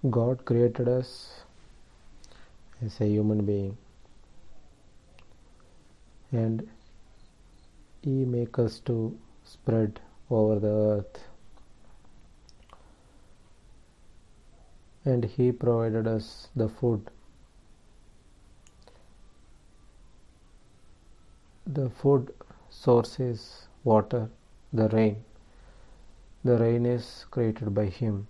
God created us as a human being, and He make us to spread over the earth, and He provided us the food. The food source is water, the rain. The rain is created by Him.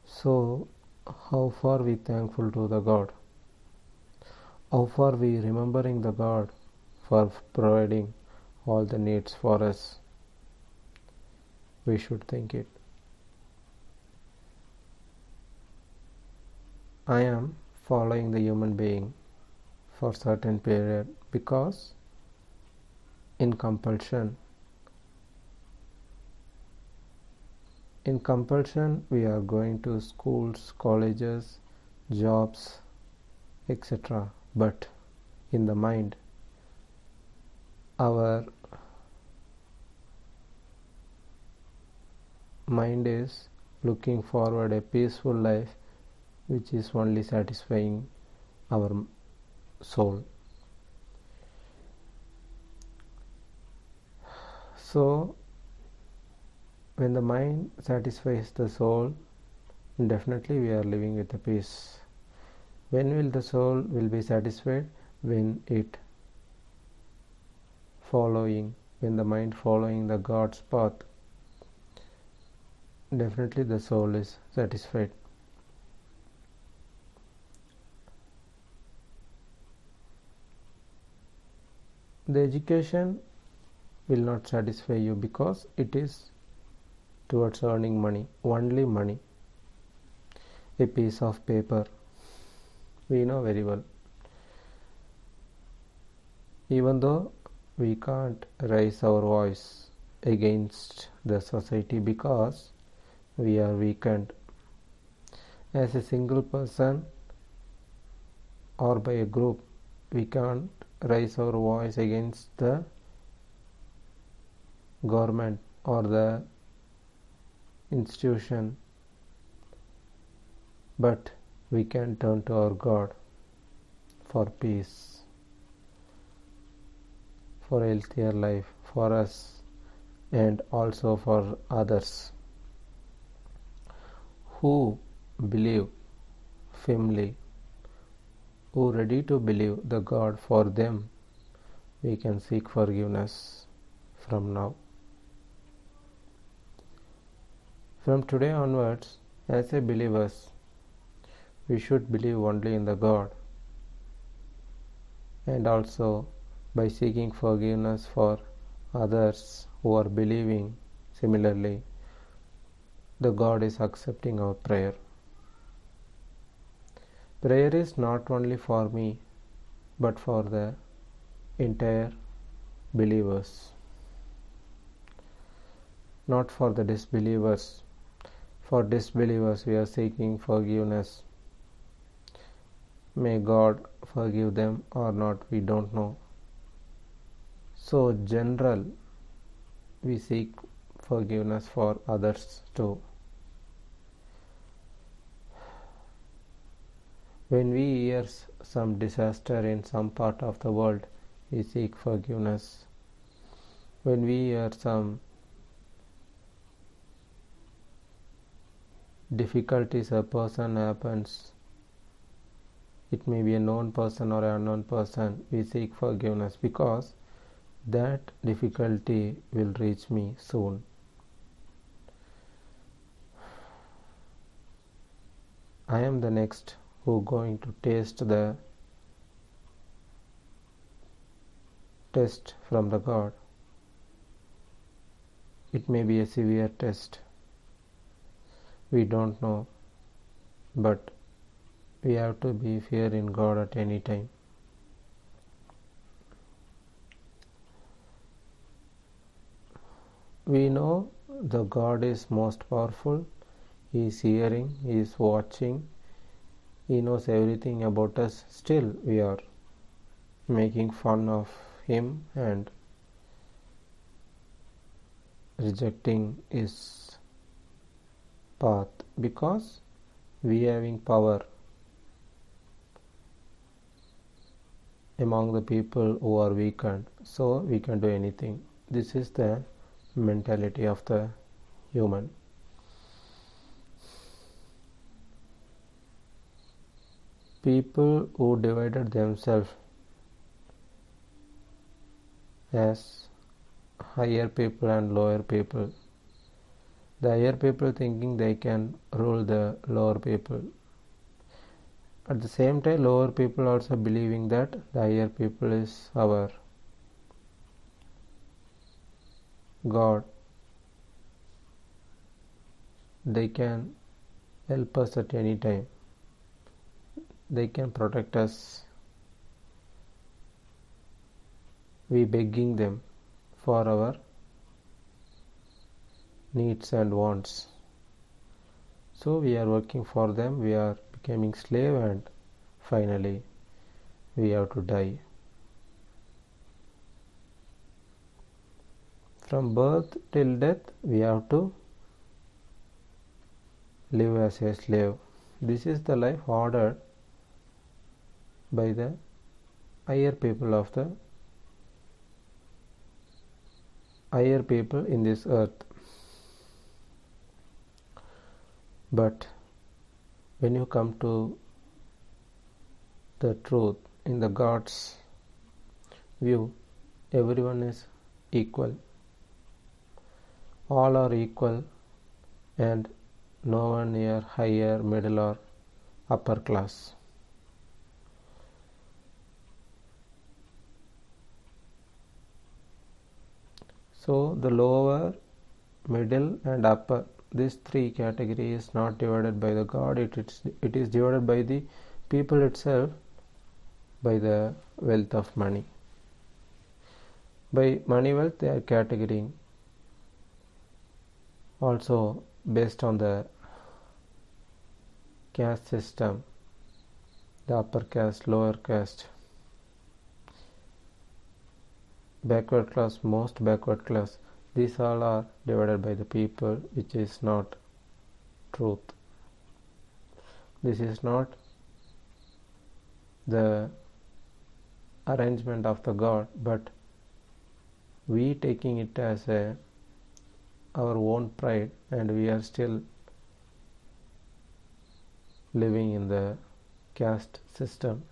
So, how far we thankful to the God? How far we remembering the God for providing all the needs for us? We should think it. I am following the human being for certain period because in compulsion we are going to schools, colleges, jobs, etc. But in the mind, our mind is looking forward a peaceful life which is only satisfying our soul. So when the mind satisfies the soul, definitely we are living with a peace. When will the soul will be satisfied? When the mind following the God's path, definitely the soul is satisfied. The education will not satisfy you because it is towards earning money, only money. A piece of paper, we know very well. Even though we can't raise our voice against the society because we are weakened. As a single person or by a group, we can't raise our voice against the government or the institution, but we can turn to our God for peace, for a healthier life for us and also for others who believe firmly, who ready to believe the God. For them we can seek forgiveness from now. From today onwards, as a believers, we should believe only in the God, and also by seeking forgiveness for others who are believing similarly, the God is accepting our prayer. Prayer is not only for me, but for the entire believers, not for the disbelievers. For disbelievers, we are seeking forgiveness. May God forgive them or not, we don't know. So, general, we seek forgiveness for others too. When we hear some disaster in some part of the world, we seek forgiveness. When we hear some difficulties a person happens, it may be a known person or an unknown person, we seek forgiveness because that difficulty will reach me soon. I am the next who going to taste the test from the God. It may be a severe test. We don't know, but we have to be fear in God at any time. We know the God is most powerful. He is hearing, He is watching, He knows everything about us. Still we are making fun of Him and rejecting His path because we having power among the people who are weakened, so we can do anything. This is the mentality of the human. People who divided themselves as higher people and lower people. The higher people thinking they can rule the lower people. At the same time, lower people also believing that the higher people is our God. They can help us at any time. They can protect us. We begging them for our needs and wants. So we are working for them, we are becoming slave, and finally we have to die. From birth till death we have to live as a slave. This is the life ordered by the higher people in this earth. But when you come to the truth, in the God's view, everyone is equal. All are equal, and no one here higher, middle or upper class. So the lower, middle and upper, these three categories is not divided by the God, it is divided by the people itself, by the wealth of money. By money wealth they are categorizing also based on the caste system, the upper caste, lower caste, backward class, most backward class. These all are divided by the people, which is not truth. This is not the arrangement of the God, but we taking it as our own pride, and we are still living in the caste system.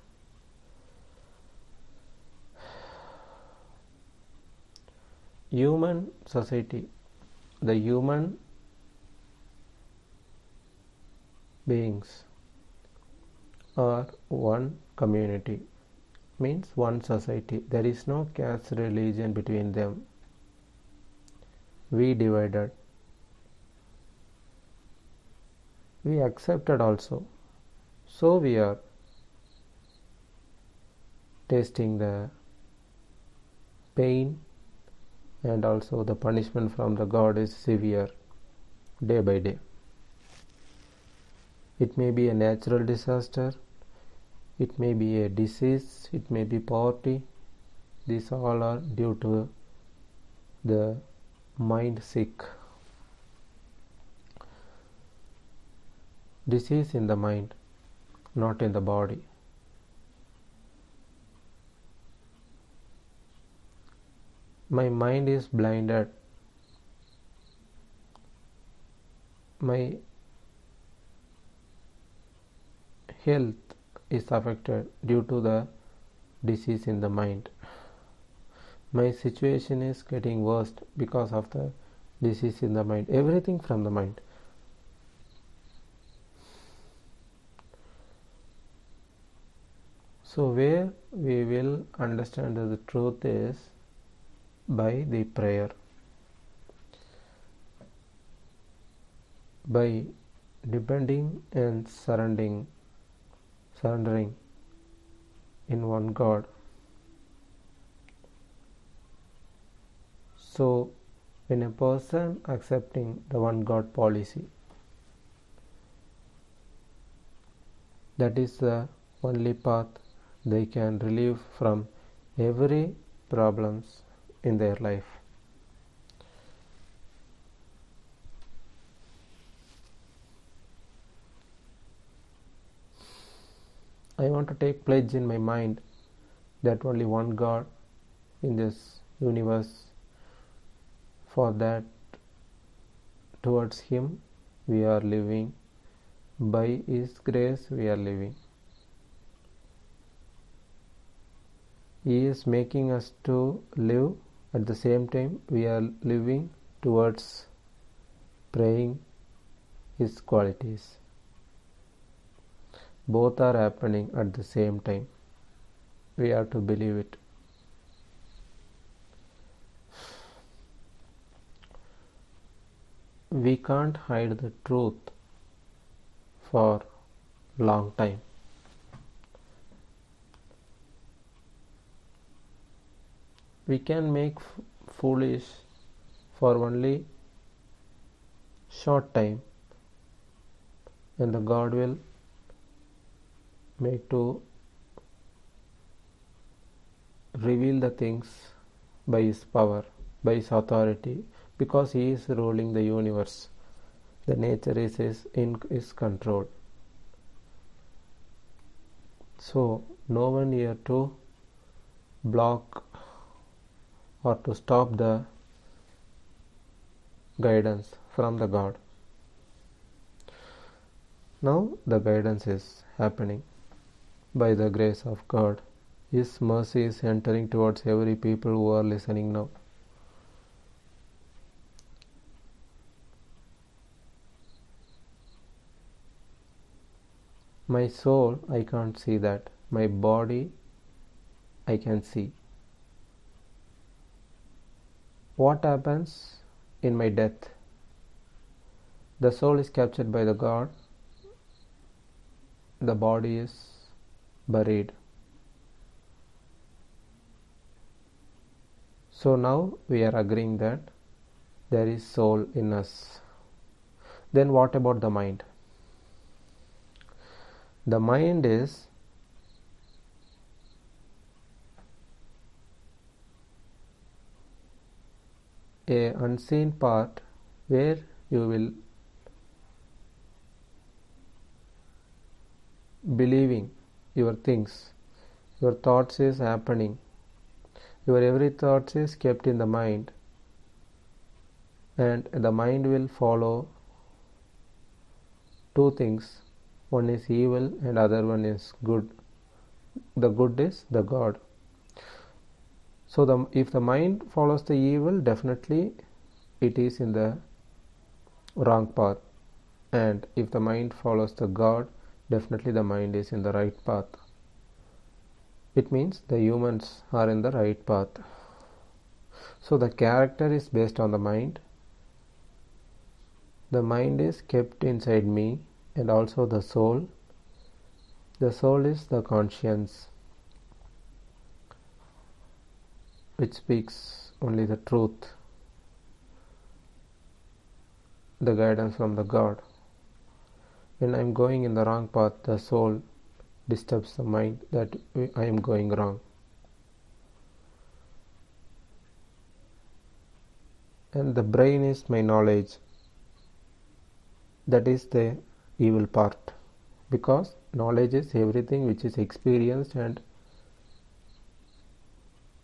Human society, the human beings are one community, means one society. There is no caste religion between them. We divided, we accepted also, so we are tasting the pain, and also the punishment from the God is severe day by day. It may be a natural disaster, it may be a disease, it may be poverty. These all are due to the mind sick. Disease in the mind, not in the body. My mind is blinded. My health is affected due to the disease in the mind. My situation is getting worse because of the disease in the mind. Everything from the mind. So where we will understand the truth is by the prayer, by depending and surrendering in one God. So when a person accepting the one God policy, that is the only path they can relieve from every problems in their life. I want to take pledge in my mind that only one God in this universe. For that, towards Him we are living. By His grace we are living. He is making us to live. At the same time we are living towards praying His qualities. Both are happening at the same time. We have to believe it. We can't hide the truth for long time. We can make foolish for only short time, and the God will make to reveal the things by His power, by His authority, because He is ruling the universe. The nature is in His control. So no one here to block or to stop the guidance from the God. Now the guidance is happening by the grace of God. His mercy is entering towards every people who are listening now. My soul, I can't see that. My body, I can see. What happens in my death? The soul is captured by the God. The body is buried. So now we are agreeing that there is soul in us. Then what about the mind? The mind is a unseen part where you will believing your things. Your thoughts is happening. Your every thought is kept in the mind, and the mind will follow two things. One is evil and other one is good. The good is the God. So if the mind follows the evil, definitely it is in the wrong path. And if the mind follows the God, definitely the mind is in the right path. It means the humans are in the right path. So the character is based on the mind. The mind is kept inside me, and also the soul. The soul is the conscience, which speaks only the truth, the guidance from the God. When I am going in the wrong path, the soul disturbs the mind that I am going wrong. And the brain is my knowledge. That is the evil part, because knowledge is everything which is experienced and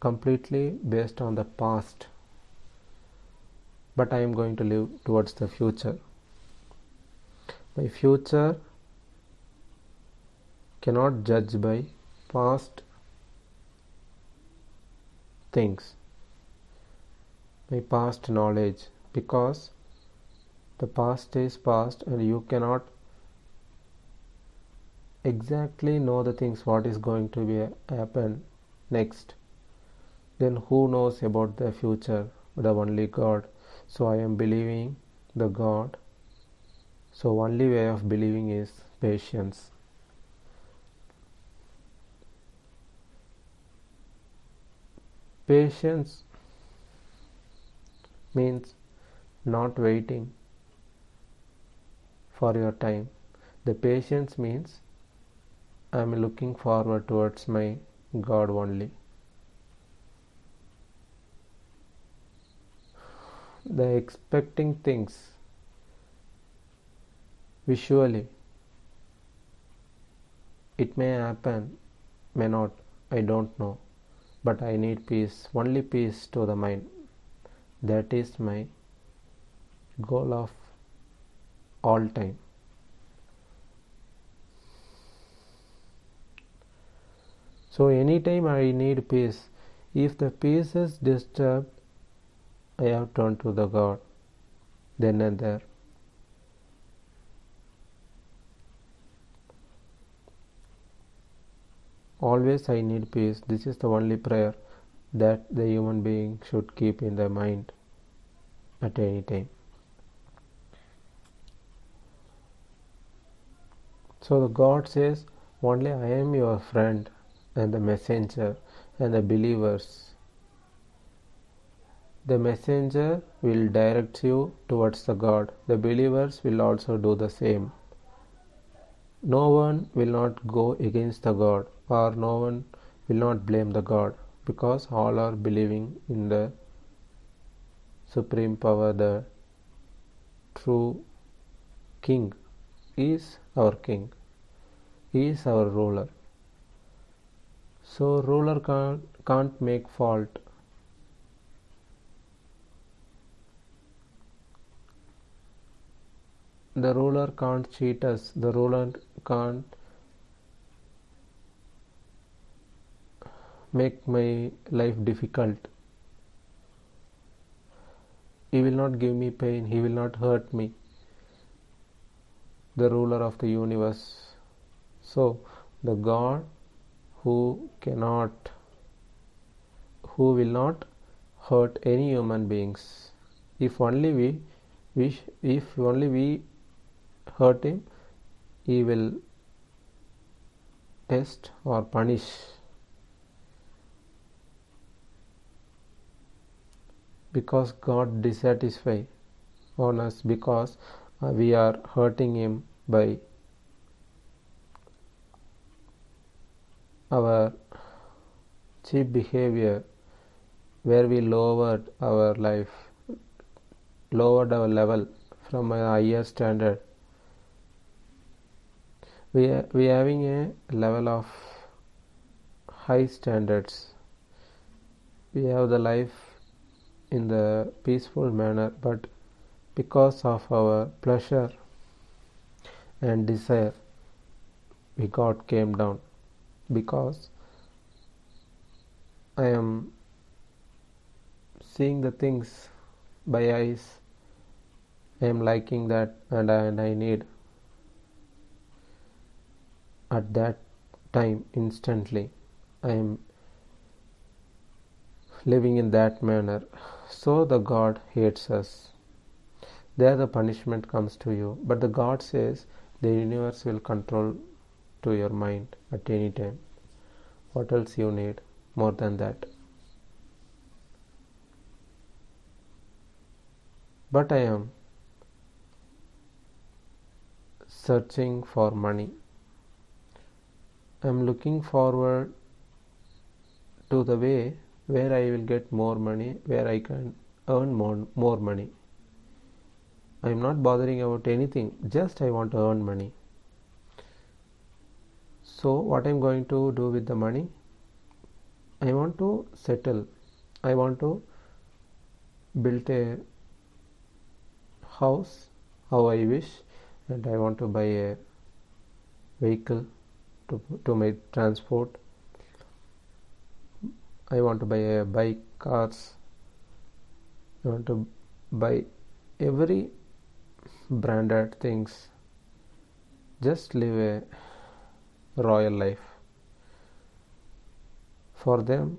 completely based on the past. But I am going to live towards the future. My future cannot judge by past things, my past knowledge, because the past is past and you cannot exactly know the things what is going to be happen next. Then who knows about the future? The only God. So I am believing the God. So only way of believing is patience. Patience means not waiting for your time. The patience means I am looking forward towards my God only. The expecting things visually It may happen, may not, I don't know. But I need peace, only peace to the mind. That is my goal of all time. So anytime I need peace, if the peace is disturbed, I have turned to the God, then and there. Always I need peace. This is the only prayer that the human being should keep in their mind at any time. So the God says, only I am your friend and the messenger and the believers. The messenger will direct you towards the God. The believers will also do the same. No one will not go against the God, or no one will not blame the God, because all are believing in the supreme power. The true king is our king. He is our ruler. So ruler can't make fault. The ruler can't cheat us. The ruler can't make my life difficult. He will not give me pain. He will not hurt me. The ruler of the universe. So the God who will not hurt any human beings. If only we hurt him, he will test or punish. Because God dissatisfied on us, because we are hurting him by our cheap behavior, where we lowered our level from a higher standard. We having a level of high standards. We have the life in the peaceful manner, but because of our pleasure and desire, we got came down. Because I am seeing the things by eyes, I am liking that, and I need at that time instantly. I am living in that manner. So the God hates us. There the punishment comes to you. But the God says the universe will control to your mind at any time. What else you need more than that? But I am searching for money. I am looking forward to the way where I will get more money, where I can earn more money. I am not bothering about anything, just I want to earn money. So what I am going to do with the money? I want to settle. I want to build a house how I wish, and I want to buy a vehicle to my transport. I want to buy a bike, cars. I want to buy every branded things. Just live a royal life. For them,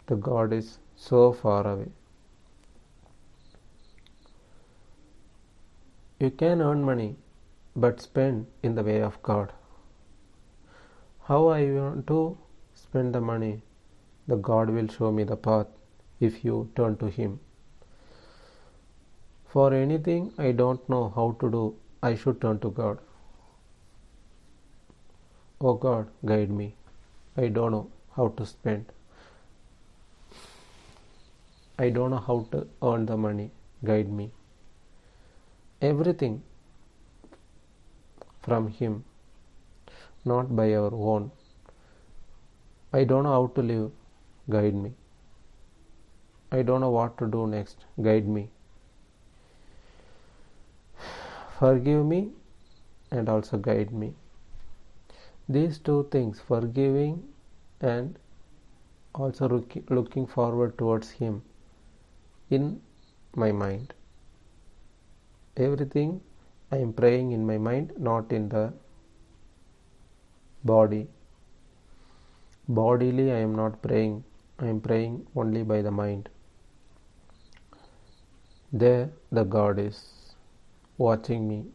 the God is so far away. You can earn money, but spend in the way of God. How I want to spend the money? The God will show me the path if you turn to Him. For anything I don't know how to do, I should turn to God. Oh God, guide me. I don't know how to spend. I don't know how to earn the money. Guide me. Everything from Him. not by our own. I don't know how to live, guide me. I don't know what to do next, guide me. Forgive me and also guide me. These two things, forgiving and also looking forward towards Him, in my mind. Everything I am praying in my mind, not in the body. Bodily I am not praying, I am praying only by the mind. There the God is watching me.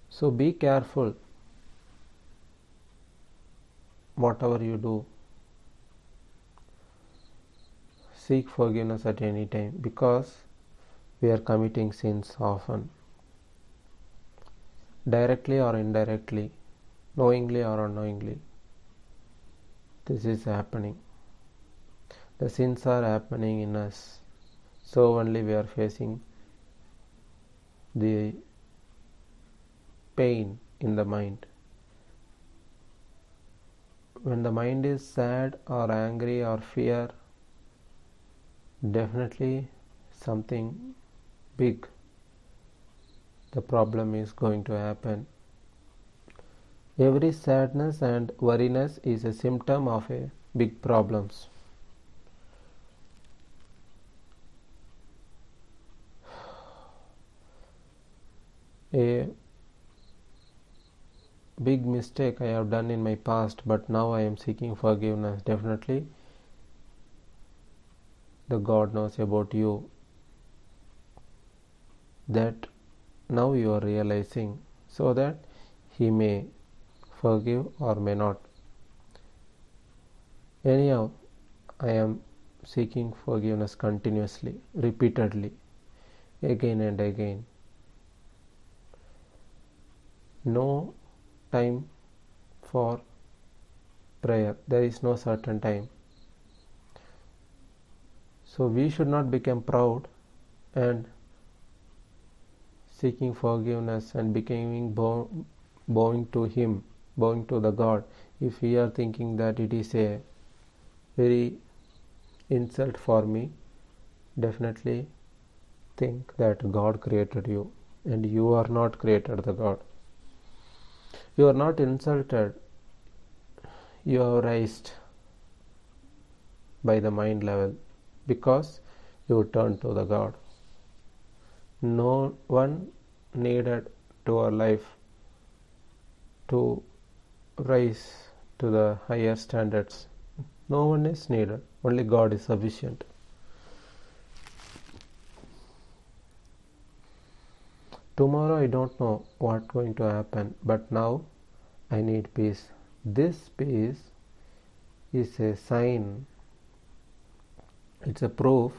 So be careful whatever you do. Seek forgiveness at any time, because we are committing sins often, directly or indirectly, knowingly or unknowingly. This is happening. The sins are happening in us, so only we are facing the pain in the mind. When the mind is sad or angry or fear, definitely something big, the problem is going to happen. Every sadness and worriness is a symptom of a big problems. A big mistake I have done in my past, but now I am seeking forgiveness. Definitely the God knows about you, that now you are realizing, so that He may forgive or may not. Anyhow, I am seeking forgiveness continuously, repeatedly, again and again. No time for prayer. There is no certain time. So we should not become proud and seeking forgiveness and becoming bowing to Him, bowing to the God, if we are thinking that it is a very insult for me. Definitely think that God created you, and you are not created the God. You are not insulted, you are raised by the mind level, because you turn to the God. No one needed to our life to rise to the higher standards. No one is needed, only God is sufficient. Tomorrow I don't know what's going to happen, but now I need peace. This peace is a sign, it's a proof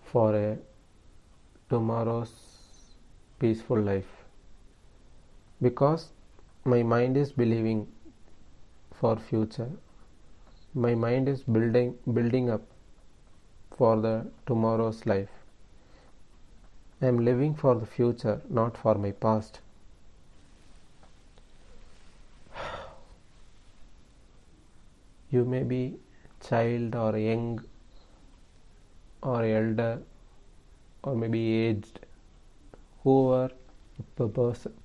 for a tomorrow's peaceful life, because my mind is believing for future. My mind is building up for the tomorrow's life. I am living for the future, not for my past. You may be child or young or elder or maybe aged, whoever the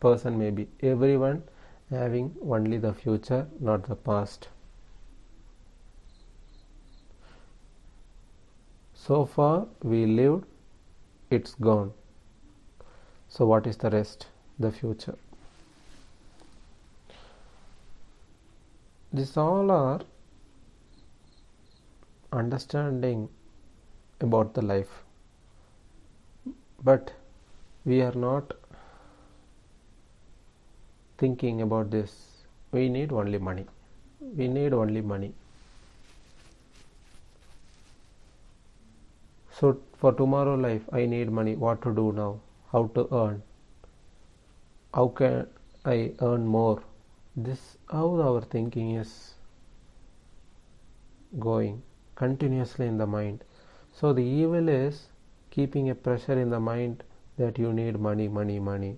person may be, everyone having only the future, not the past. So far we lived, it's gone. So what is the rest? The future. These all are understanding about the life, but we are not thinking about this. We need only money. We need only money. So for tomorrow life, I need money. What to do now? How to earn? How can I earn more? This how our thinking is going continuously in the mind. So the evil is keeping a pressure in the mind that you need money, money, money.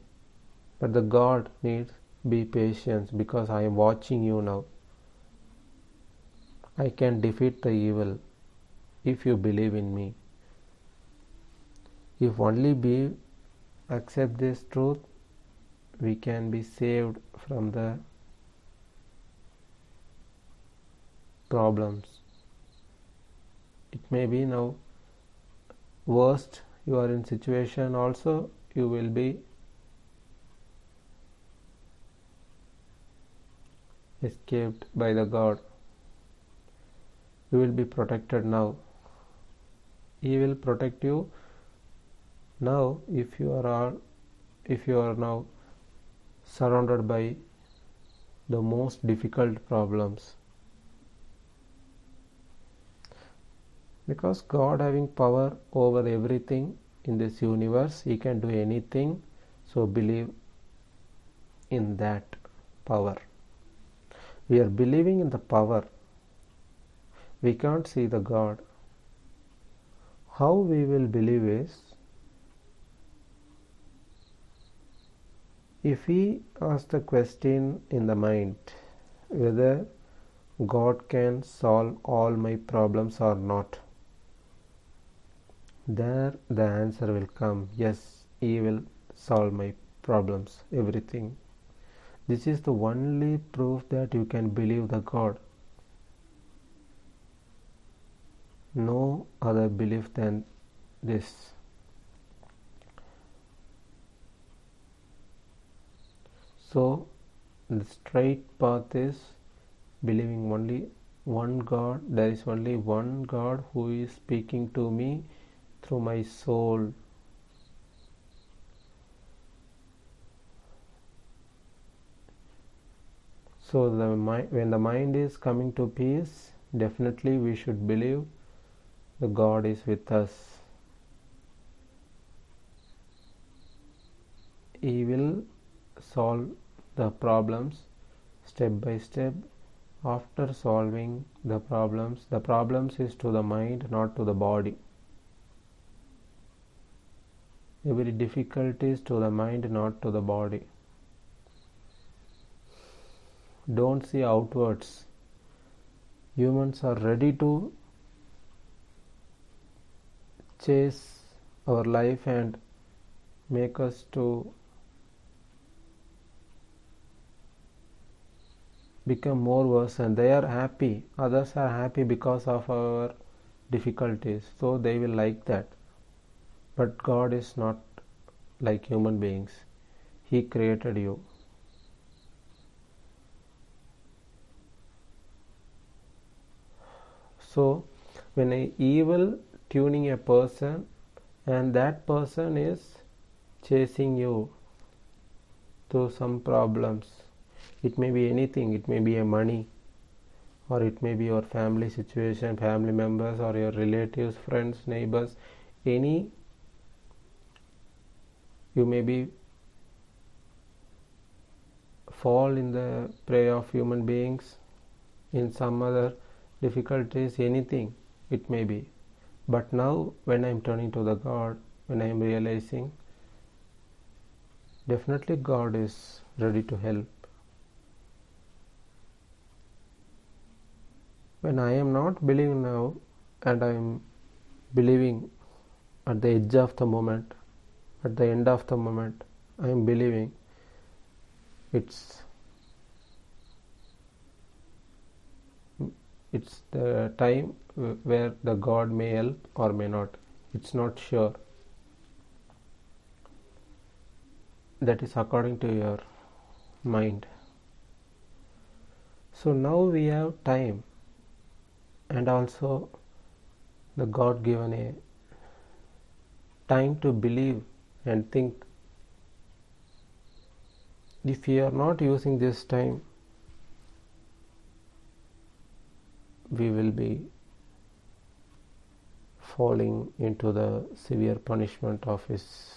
But the God needs be patient because I am watching you now. I can defeat the evil if you believe in me. If only we accept this truth, we can be saved from the problems. It may be now worst you are in situation, also you will be escaped by the God. You will be protected now. He will protect you now if you are now surrounded by the most difficult problems. Because God having power over everything in this universe, He can do anything, so believe in that power. We are believing in the power. We can't see the God. How we will believe is, if we ask the question in the mind whether God can solve all my problems or not, there the answer will come, yes, He will solve my problems, everything. This is the only proof that you can believe the God. No other belief than this. So the straight path is believing only one God. There is only one God who is speaking to me through my soul. So when the mind is coming to peace, definitely we should believe the God is with us. He will solve the problems step by step. After solving the problems is to the mind, not to the body. Every difficulty is to the mind, not to the body. Don't see outwards. Humans are ready to chase our life and make us to become more worse, and they are happy. Others are happy because of our difficulties, so they will like that. But God is not like human beings. He created you. So when an evil tuning a person and that person is chasing you through some problems, it may be anything, it may be a money, or it may be your family situation, family members, or your relatives, friends, neighbors, any. You may be fall in the prey of human beings in some other difficulties, anything it may be. But now when I am turning to the God, when I am realizing, definitely God is ready to help. When I am not believing now and I am believing at the edge of the moment, at the end of the moment, I am believing, it's the time where the God may help or may not. It's not sure. That is according to your mind. So now we have time, and also the God given a time to believe and think. If we are not using this time, we will be falling into the severe punishment of His.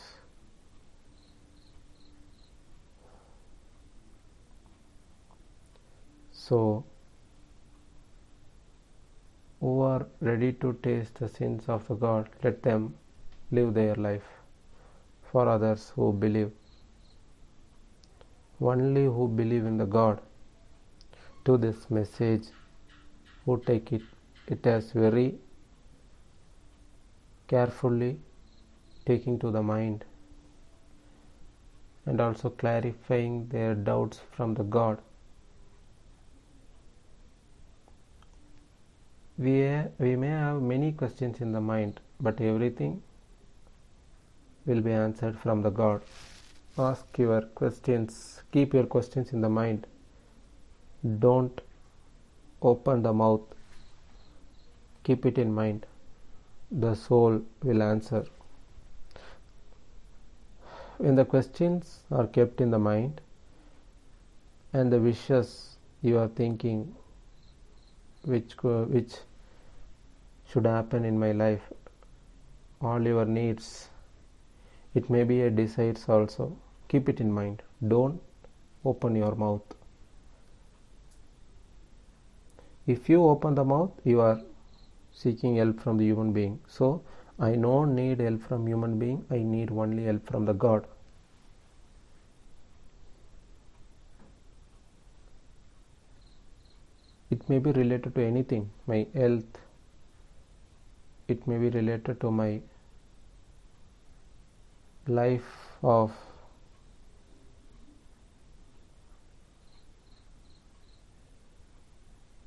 So, who are ready to taste the sins of the God, let them live their life. For others who believe, Only who believe in the God to this message, who take it as very carefully, taking to the mind and also clarifying their doubts from the God. We may have many questions in the mind, but everything will be answered from the God. Ask your questions, keep your questions in the mind. Don't open the mouth, keep it in mind. The soul will answer. When the questions are kept in the mind and the wishes you are thinking which should happen in my life, all your needs, it may be a desires also, keep it in mind. Don't open your mouth. If you open the mouth, you are seeking help from the human being. So I don't need help from human being, I need only help from the God. It may be related to anything, my health, it may be related to my life of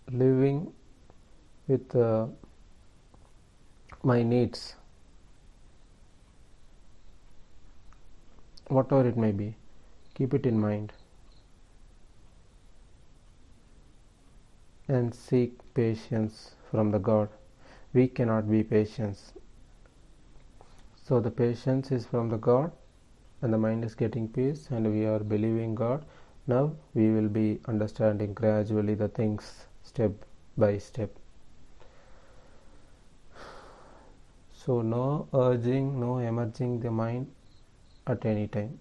living with my needs, whatever it may be, keep it in mind and seek patience from the God. We cannot be patient. So the patience is from the God and the mind is getting peace and we are believing God. Now we will be understanding gradually the things step by step. So no urging, no emerging the mind at any time.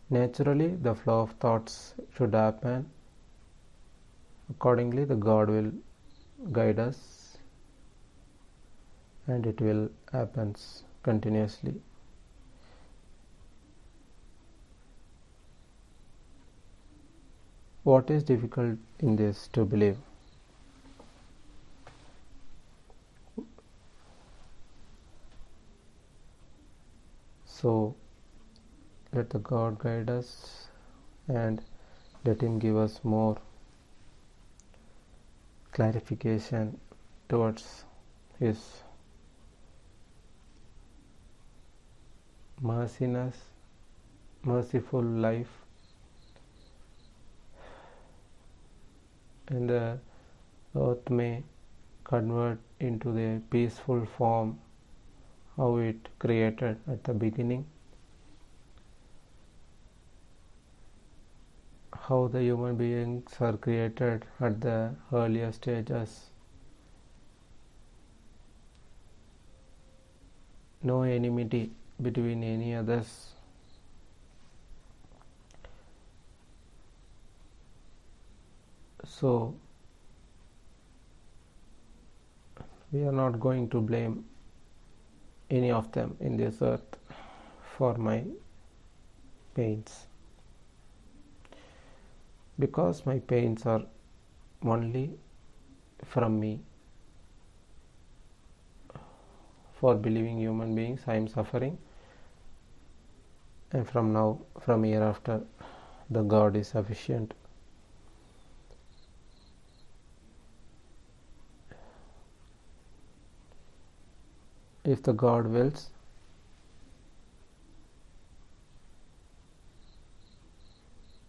Naturally the flow of thoughts should happen. Accordingly the God will guide us and it will happen continuously. What is difficult in this to believe? So let the God guide us and let Him give us more clarification towards His merciful life, and the earth may convert into the peaceful form how it created at the beginning, how the human beings are created at the earlier stages. No enmity between any others. So we are not going to blame any of them in this earth for my pains, because my pains are only from me. For believing human beings, I am suffering, and from hereafter, the God is sufficient. If the God wills,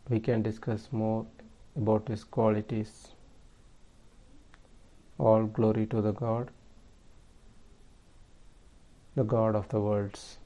we can discuss more about His qualities. All glory to the God of the worlds.